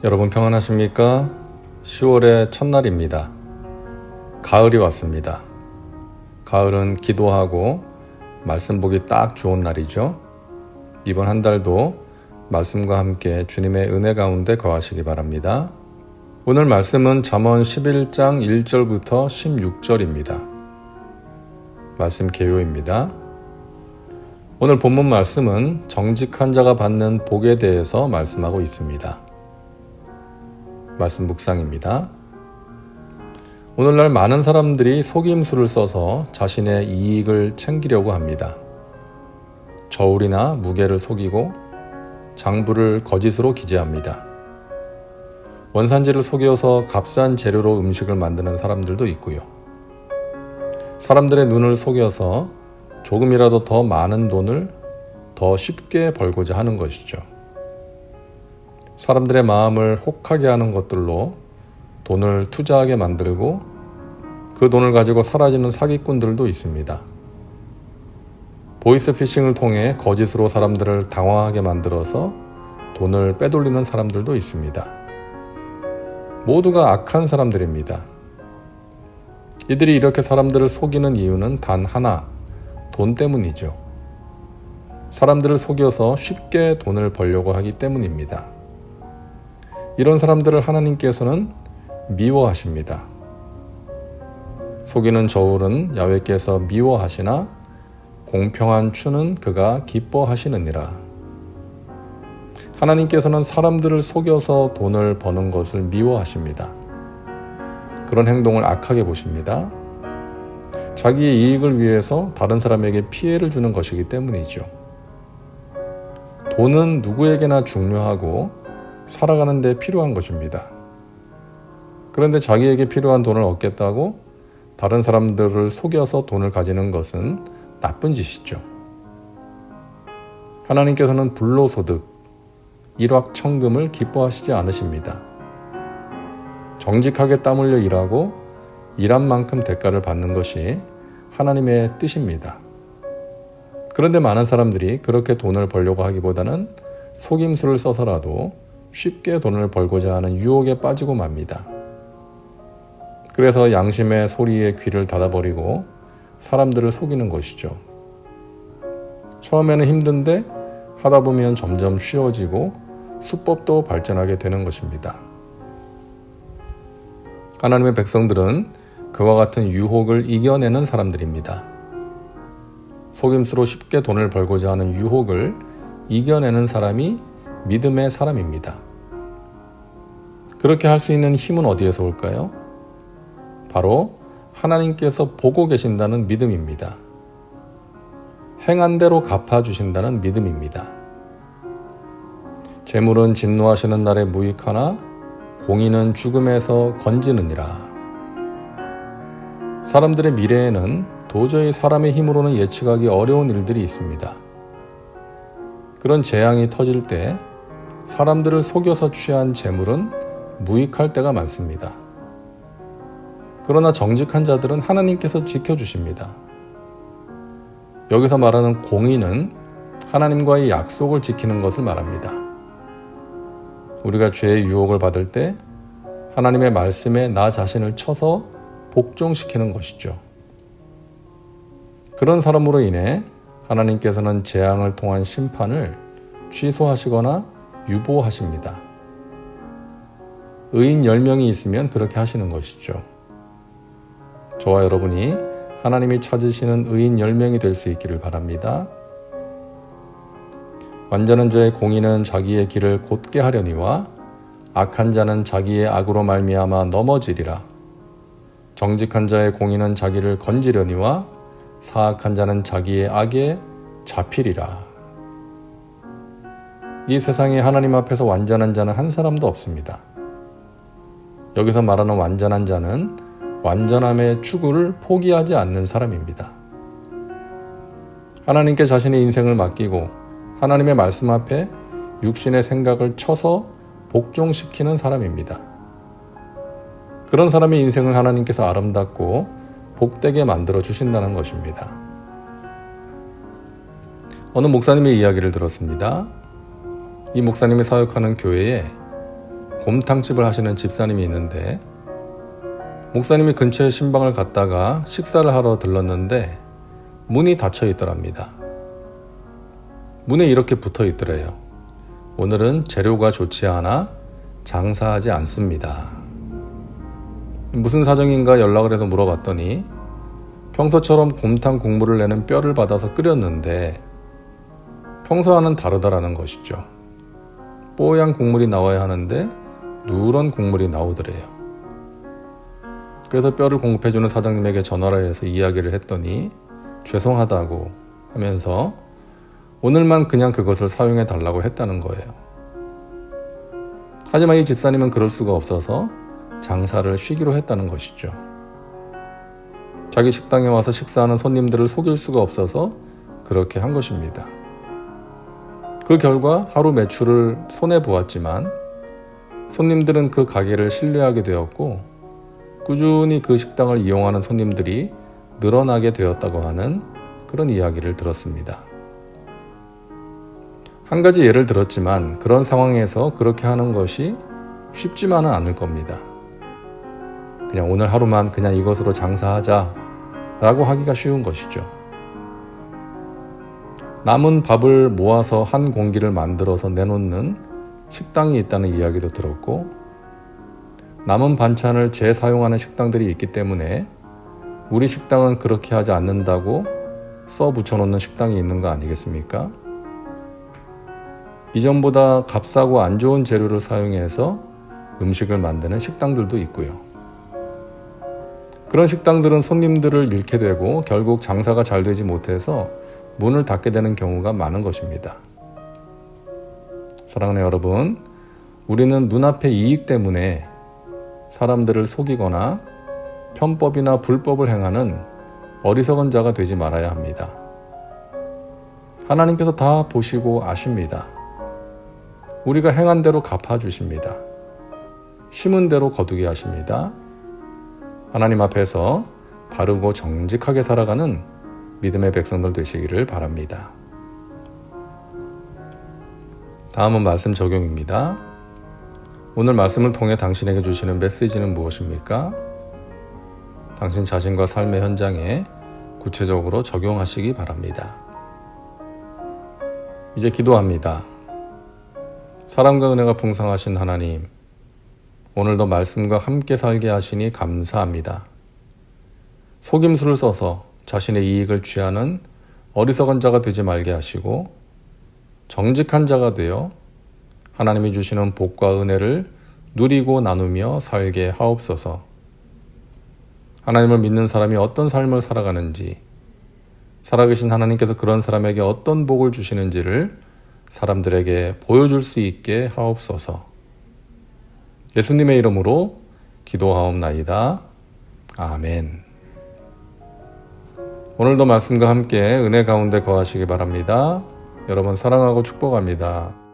여러분 평안하십니까? 10월의 첫날입니다. 가을이 왔습니다. 가을은 기도하고 말씀 보기 딱 좋은 날이죠. 이번 한 달도 말씀과 함께 주님의 은혜 가운데 거하시기 바랍니다. 오늘 말씀은 잠언 11장 1절부터 16절입니다. 말씀 개요입니다. 오늘 본문 말씀은 정직한 자가 받는 복에 대해서 말씀하고 있습니다. 말씀 묵상입니다. 오늘날 많은 사람들이 속임수를 써서 자신의 이익을 챙기려고 합니다. 저울이나 무게를 속이고 장부를 거짓으로 기재합니다. 원산지를 속여서 값싼 재료로 음식을 만드는 사람들도 있고요. 사람들의 눈을 속여서 조금이라도 더 많은 돈을 더 쉽게 벌고자 하는 것이죠. 사람들의 마음을 혹하게 하는 것들로 돈을 투자하게 만들고 그 돈을 가지고 사라지는 사기꾼들도 있습니다. 보이스피싱을 통해 거짓으로 사람들을 당황하게 만들어서 돈을 빼돌리는 사람들도 있습니다. 모두가 악한 사람들입니다. 이들이 이렇게 사람들을 속이는 이유는 단 하나, 돈 때문이죠. 사람들을 속여서 쉽게 돈을 벌려고 하기 때문입니다. 이런 사람들을 하나님께서는 미워하십니다. 속이는 저울은 야훼께서 미워하시나 공평한 추는 그가 기뻐하시느니라. 하나님께서는 사람들을 속여서 돈을 버는 것을 미워하십니다. 그런 행동을 악하게 보십니다. 자기의 이익을 위해서 다른 사람에게 피해를 주는 것이기 때문이죠. 돈은 누구에게나 중요하고 살아가는 데 필요한 것입니다. 그런데 자기에게 필요한 돈을 얻겠다고 다른 사람들을 속여서 돈을 가지는 것은 나쁜 짓이죠. 하나님께서는 불로소득, 일확천금을 기뻐하시지 않으십니다. 정직하게 땀 흘려 일하고 일한 만큼 대가를 받는 것이 하나님의 뜻입니다. 그런데 많은 사람들이 그렇게 돈을 벌려고 하기보다는 속임수를 써서라도 쉽게 돈을 벌고자 하는 유혹에 빠지고 맙니다. 그래서 양심의 소리에 귀를 닫아버리고 사람들을 속이는 것이죠. 처음에는 힘든데 하다 보면 점점 쉬워지고 수법도 발전하게 되는 것입니다. 하나님의 백성들은 그와 같은 유혹을 이겨내는 사람들입니다. 속임수로 쉽게 돈을 벌고자 하는 유혹을 이겨내는 사람이 믿음의 사람입니다. 그렇게 할 수 있는 힘은 어디에서 올까요? 바로 하나님께서 보고 계신다는 믿음입니다. 행한 대로 갚아주신다는 믿음입니다. 재물은 진노하시는 날에 무익하나 공의는 죽음에서 건지느니라. 사람들의 미래에는 도저히 사람의 힘으로는 예측하기 어려운 일들이 있습니다. 그런 재앙이 터질 때 사람들을 속여서 취한 재물은 무익할 때가 많습니다. 그러나 정직한 자들은 하나님께서 지켜주십니다. 여기서 말하는 공의는 하나님과의 약속을 지키는 것을 말합니다. 우리가 죄의 유혹을 받을 때 하나님의 말씀에 나 자신을 쳐서 복종시키는 것이죠. 그런 사람으로 인해 하나님께서는 재앙을 통한 심판을 취소하시거나 유보하십니다. 의인 10명이 있으면 그렇게 하시는 것이죠. 저와 여러분이 하나님이 찾으시는 의인 10명이 될 수 있기를 바랍니다. 완전한 자의 공의는 자기의 길을 곧게 하려니와 악한 자는 자기의 악으로 말미암아 넘어지리라. 정직한 자의 공의는 자기를 건지려니와 사악한 자는 자기의 악에 잡히리라. 이 세상에 하나님 앞에서 완전한 자는 한 사람도 없습니다. 여기서 말하는 완전한 자는 완전함의 추구를 포기하지 않는 사람입니다. 하나님께 자신의 인생을 맡기고 하나님의 말씀 앞에 육신의 생각을 쳐서 복종시키는 사람입니다. 그런 사람의 인생을 하나님께서 아름답고 복되게 만들어 주신다는 것입니다. 어느 목사님의 이야기를 들었습니다. 이 목사님이 사역하는 교회에 곰탕집을 하시는 집사님이 있는데, 목사님이 근처에 신방을 갔다가 식사를 하러 들렀는데 문이 닫혀 있더랍니다. 문에 이렇게 붙어 있더래요. 오늘은 재료가 좋지 않아 장사하지 않습니다. 무슨 사정인가 연락을 해서 물어봤더니 평소처럼 곰탕 국물을 내는 뼈를 받아서 끓였는데 평소와는 다르다라는 것이죠. 뽀얀 국물이 나와야 하는데 누런 국물이 나오더래요. 그래서 뼈를 공급해주는 사장님에게 전화를 해서 이야기를 했더니 죄송하다고 하면서 오늘만 그냥 그것을 사용해 달라고 했다는 거예요. 하지만 이 집사님은 그럴 수가 없어서 장사를 쉬기로 했다는 것이죠. 자기 식당에 와서 식사하는 손님들을 속일 수가 없어서 그렇게 한 것입니다. 그 결과 하루 매출을 손해보았지만 손님들은 그 가게를 신뢰하게 되었고 꾸준히 그 식당을 이용하는 손님들이 늘어나게 되었다고 하는 그런 이야기를 들었습니다. 한 가지 예를 들었지만 그런 상황에서 그렇게 하는 것이 쉽지만은 않을 겁니다. 그냥 오늘 하루만 그냥 이것으로 장사하자 라고 하기가 쉬운 것이죠. 남은 밥을 모아서 한 공기를 만들어서 내놓는 식당이 있다는 이야기도 들었고, 남은 반찬을 재사용하는 식당들이 있기 때문에 우리 식당은 그렇게 하지 않는다고 써 붙여놓는 식당이 있는 거 아니겠습니까? 이전보다 값싸고 안 좋은 재료를 사용해서 음식을 만드는 식당들도 있고요. 그런 식당들은 손님들을 잃게 되고 결국 장사가 잘 되지 못해서 문을 닫게 되는 경우가 많은 것입니다. 사랑하는 여러분, 우리는 눈앞의 이익 때문에 사람들을 속이거나 편법이나 불법을 행하는 어리석은 자가 되지 말아야 합니다. 하나님께서 다 보시고 아십니다. 우리가 행한 대로 갚아주십니다. 심은 대로 거두게 하십니다. 하나님 앞에서 바르고 정직하게 살아가는 믿음의 백성들 되시기를 바랍니다. 다음은 말씀 적용입니다. 오늘 말씀을 통해 당신에게 주시는 메시지는 무엇입니까? 당신 자신과 삶의 현장에 구체적으로 적용하시기 바랍니다. 이제 기도합니다. 사랑과 은혜가 풍성하신 하나님, 오늘도 말씀과 함께 살게 하시니 감사합니다. 속임수를 써서 자신의 이익을 취하는 어리석은 자가 되지 말게 하시고 정직한 자가 되어 하나님이 주시는 복과 은혜를 누리고 나누며 살게 하옵소서. 하나님을 믿는 사람이 어떤 삶을 살아가는지, 살아계신 하나님께서 그런 사람에게 어떤 복을 주시는지를 사람들에게 보여줄 수 있게 하옵소서. 예수님의 이름으로 기도하옵나이다. 아멘. 오늘도 말씀과 함께 은혜 가운데 거하시기 바랍니다. 여러분 사랑하고 축복합니다.